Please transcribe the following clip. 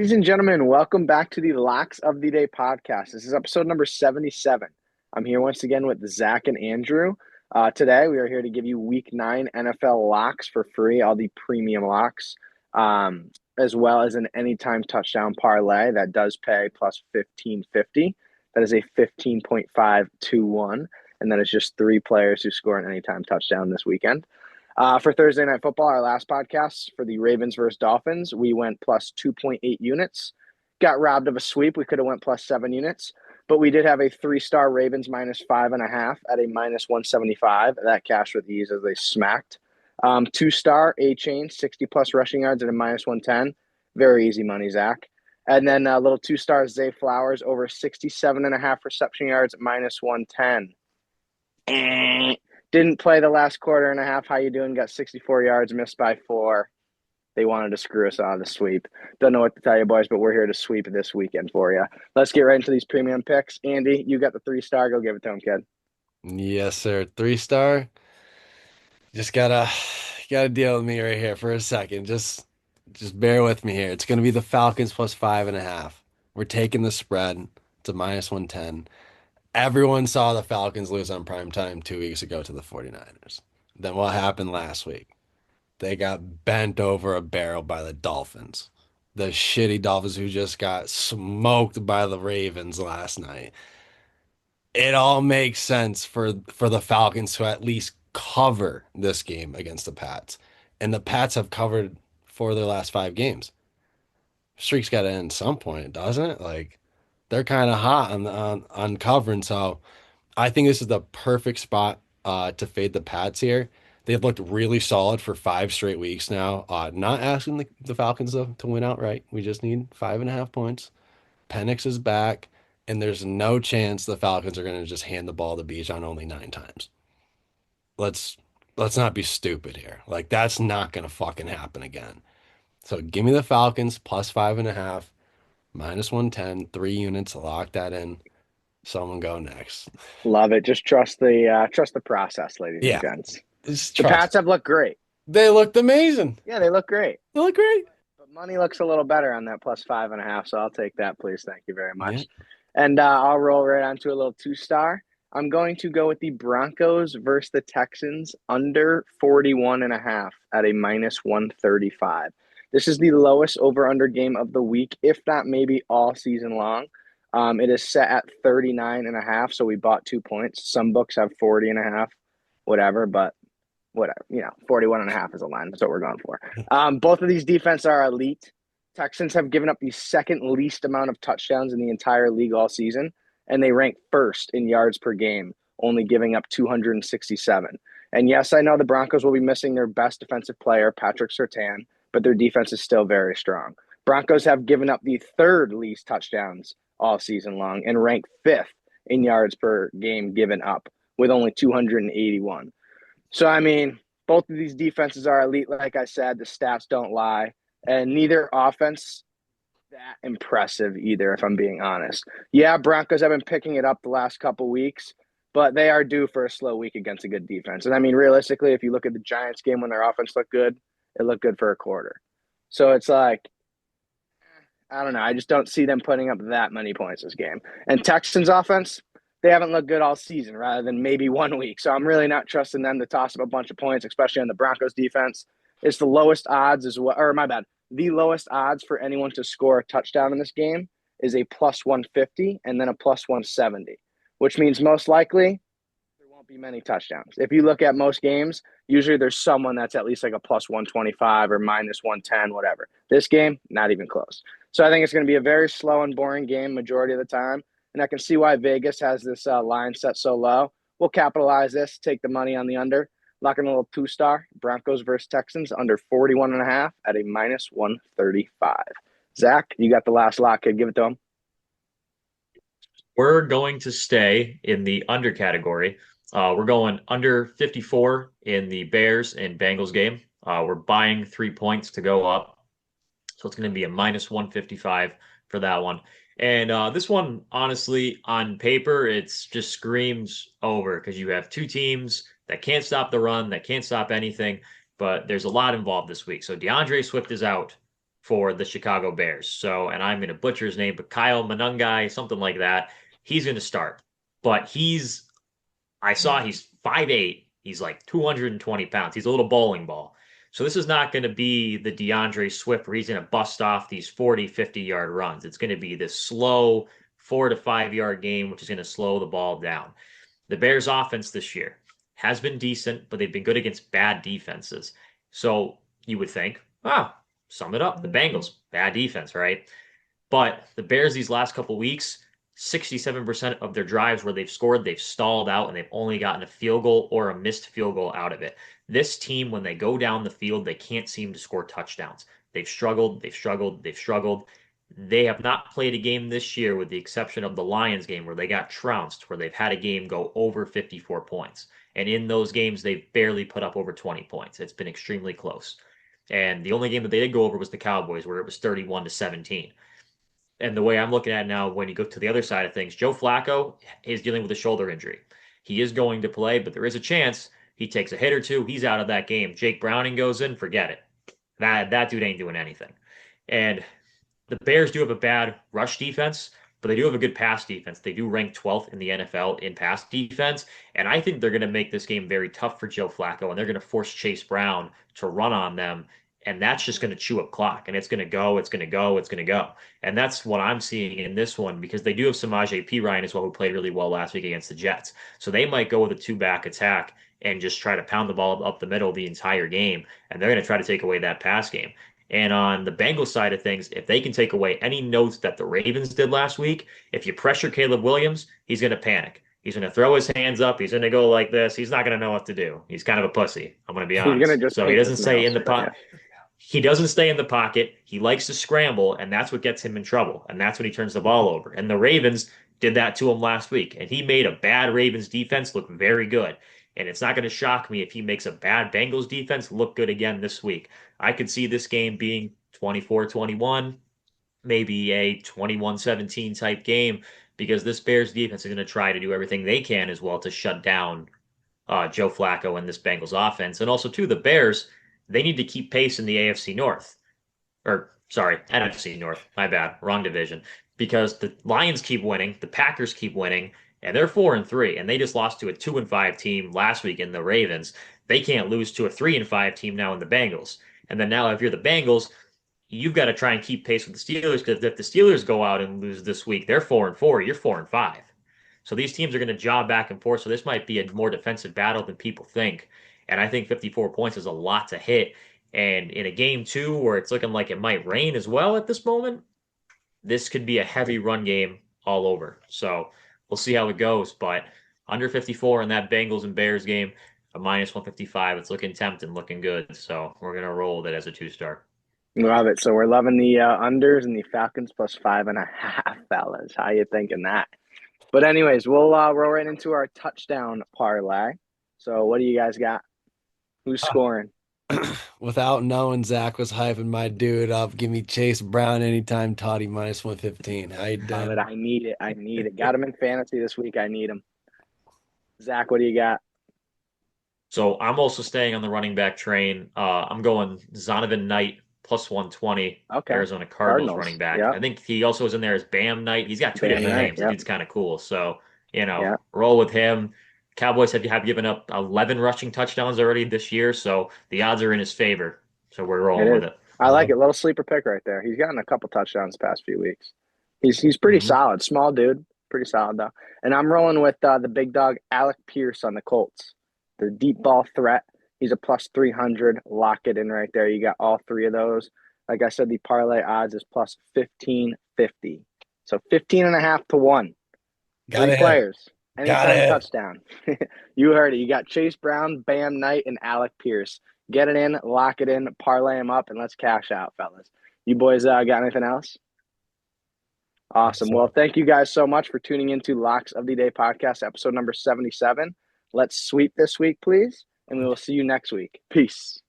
Ladies and gentlemen, welcome back to the Locks of the Day podcast. This is episode number 77. I'm here once again with Zach and Andrew. Today, we are here to give you week 9 NFL locks for free, all the premium locks, as well as an anytime touchdown parlay that does pay plus 1550. That is a 15.521, and that is just three players who score an anytime touchdown this weekend. For Thursday Night Football, our last podcast for the Ravens versus Dolphins, we went plus 2.8 units. Got robbed of a sweep. We could have went plus 7 units, but we did have a 3-star Ravens minus 5.5 at a minus 175. That cashed with ease as they smacked. 2-star A-Chain, 60 plus rushing yards at a minus 110. Very easy money, Zach. And then a little 2-star Zay Flowers over 67.5 reception yards at minus 110. Didn't play the last quarter and a half. How you doing? Got 64 yards, missed by 4. They wanted to screw us out of the sweep. Don't know what to tell you, boys, but we're here to sweep this weekend for you. Let's get right into these premium picks. Andy, you got the 3-star. Go give it to him, kid. Yes, sir. 3-star. Just gotta deal with me right here for a second. Just bear with me here. It's gonna be the Falcons plus 5.5. We're taking the spread to minus 110. Everyone saw the Falcons lose on prime time 2 weeks ago to the 49ers. Then what happened last week? They got bent over a barrel by the Dolphins. The shitty Dolphins who just got smoked by the Ravens last night. It all makes sense for the Falcons to at least cover this game against the Pats. And the Pats have covered 4 of their last 5 games. Streak's got to end some point, doesn't it? Like they're kind of hot on covering, so I think this is the perfect spot to fade the Pats here. They've looked really solid for 5 straight weeks now. Not asking the Falcons to win outright. We just need 5.5 points. Penix is back, and there's no chance the Falcons are going to just hand the ball to Bijan only 9 times. Let's let's not be stupid here. Like that's not going to fucking happen again. So give me the Falcons plus 5.5, minus 110, 3 units. Lock that in. Someone go next. Love it. Just trust the process, ladies and Yeah, gents. just The trust. Pats have looked great. They looked amazing. Yeah, they look great. They look great. But money looks a little better on that plus 5.5, so I'll take that, please. Thank you very Yeah. much. And I'll roll right onto a little 2-star. I'm going to go with the Broncos versus the Texans under 41.5 at a minus 135. This is the lowest over-under game of the week, if not maybe all season long. It is set at 39.5, so we bought 2 points. Some books have 40.5, whatever, but whatever, 41.5 is a line. That's what we're going for. Both of these defenses are elite. Texans have given up the second least amount of touchdowns in the entire league all season, and they rank first in yards per game, only giving up 267. And yes, I know the Broncos will be missing their best defensive player, Patrick Surtain, but their defense is still very strong. Broncos have given up the third least touchdowns all season long and rank fifth in yards per game given up with only 281. So, I mean, both of these defenses are elite. Like I said, the stats don't lie. And neither offense that impressive either, if I'm being honest. Yeah, Broncos have been picking it up the last couple weeks, but they are due for a slow week against a good defense. And I mean, realistically, if you look at the Giants game when their offense looked good, it looked good for a quarter. So it's like, I don't know. I just don't see them putting up that many points this game. And Texans offense, they haven't looked good all season rather than maybe 1 week. So I'm really not trusting them to toss up a bunch of points, especially on the Broncos defense. It's the lowest odds as well, or my bad. The lowest odds for anyone to score a touchdown in this game is a plus 150 and then a plus 170, which means most likely there won't be many touchdowns. If you look at most games, usually there's someone that's at least like a plus 125 or minus 110, whatever. This game, not even close. So I think it's going to be a very slow and boring game majority of the time. And I can see why Vegas has this line set so low. We'll capitalize this, take the money on the under, lock in a little 2-star Broncos versus Texans under 41.5 at a minus 135. Zach, you got the last lock, kid. Give it to him. We're going to stay in the under category. We're going under 54 in the Bears and Bengals game. We're buying 3 points to go up. So it's going to be a minus 155 for that one. And this one, honestly, on paper, it's just screams over because you have two teams that can't stop the run, that can't stop anything. But there's a lot involved this week. So DeAndre Swift is out. for the Chicago Bears. So, and I'm going to butcher his name, but Kyle Manungai, something like that. He's going to start. But I saw he's 5'8". He's like 220 pounds. He's a little bowling ball. So this is not going to be the DeAndre Swift where he's going to bust off these 40, 50-yard runs. It's going to be this slow 4 to 5 yard game, which is going to slow the ball down. The Bears offense this year has been decent, but they've been good against bad defenses. So you would think, sum it up. The Bengals, bad defense, right? But the Bears these last couple weeks, 67% of their drives where they've scored, they've stalled out and they've only gotten a field goal or a missed field goal out of it. This team, when they go down the field, they can't seem to score touchdowns. They've struggled, they've struggled, they've struggled. They have not played a game this year, with the exception of the Lions game where they got trounced, where they've had a game go over 54 points. And in those games, they've barely put up over 20 points. It's been extremely close. And the only game that they did go over was the Cowboys, where it was 31-17. And the way I'm looking at it now, when you go to the other side of things, Joe Flacco is dealing with a shoulder injury. He is going to play, but there is a chance he takes a hit or two. He's out of that game. Jake Browning goes in, forget it. That dude ain't doing anything. And the Bears do have a bad rush defense, but they do have a good pass defense. They do rank 12th in the NFL in pass defense. And I think they're going to make this game very tough for Joe Flacco, and they're going to force Chase Brown to run on them. And that's just going to chew up clock, and it's going to go, it's going to go, it's going to go. And that's what I'm seeing in this one, because they do have Samaje Perine as well, who played really well last week against the Jets. So they might go with a two-back attack and just try to pound the ball up the middle the entire game. And they're going to try to take away that pass game. And on the Bengals side of things, if they can take away any notes that the Ravens did last week, if you pressure Caleb Williams, he's going to panic. He's going to throw his hands up. He's going to go like this. He's not going to know what to do. He's kind of a pussy. I'm going to be honest. He's gonna just so he doesn't stay in the pocket. He doesn't stay in the pocket. He likes to scramble, and that's what gets him in trouble. And that's when he turns the ball over. And the Ravens did that to him last week. And he made a bad Ravens defense look very good. And it's not going to shock me if he makes a bad Bengals defense look good again this week. I could see this game being 24-21, maybe a 21-17 type game, because this Bears defense is going to try to do everything they can as well to shut down Joe Flacco and this Bengals offense. And also, too, the Bears, they need to keep pace in the AFC North. Or, sorry, NFC North. My bad. Wrong division. Because the Lions keep winning, the Packers keep winning, and they're 4-3, and they just lost to a 2-5 team last week in the Ravens. They can't lose to a 3-5 team now in the Bengals. And then now, if you're the Bengals, you've got to try and keep pace with the Steelers, because if the Steelers go out and lose this week, they're 4-4, you're 4-5. So these teams are going to job back and forth. So this might be a more defensive battle than people think. And I think 54 points is a lot to hit. And in a game, too, where it's looking like it might rain as well at this moment, this could be a heavy run game all over. So we'll see how it goes. But under 54 in that Bengals and Bears game, a minus 155, it's looking tempting, looking good. So we're going to roll with it as a 2-star. Love it. So we're loving the unders and the Falcons plus 5.5, fellas. How you thinking that? But anyways, we'll roll right into our touchdown parlay. So what do you guys got? Who's scoring? Without knowing, Zach was hyping my dude up. Give me Chase Brown anytime, Toddy minus 115. How you Love doing? it. I need it. I need it. Got him in fantasy this week. I need him. Zach, what do you got? So I'm also staying on the running back train. I'm going Zonovan Knight plus 120, Okay. Arizona Cardinals running back. Yep. I think he also is in there as Bam Knight. He's got two Bam different Knight, names. yep. The dude's kind of cool. So, Yep. roll with him. Cowboys have given up 11 rushing touchdowns already this year, so the odds are in his favor. So we're rolling with it. I like it. Little sleeper pick right there. He's gotten a couple touchdowns the past few weeks. He's pretty solid. Small dude. Pretty solid, though. And I'm rolling with the big dog, Alec Pierce on the Colts. The deep ball threat. He's a plus 300. Lock it in right there. You got all three of those. Like I said, the parlay odds is plus 1550. So 15.5 to 1. Three players. Anytime touchdown. You heard it. You got Chase Brown, Bam Knight, and Alec Pierce. Get it in, lock it in, parlay them up, and let's cash out, fellas. You boys got anything else? Awesome. Well, thank you guys so much for tuning into Locks of the Day podcast, episode number 77. Let's sweep this week, please, and we will see you next week. Peace.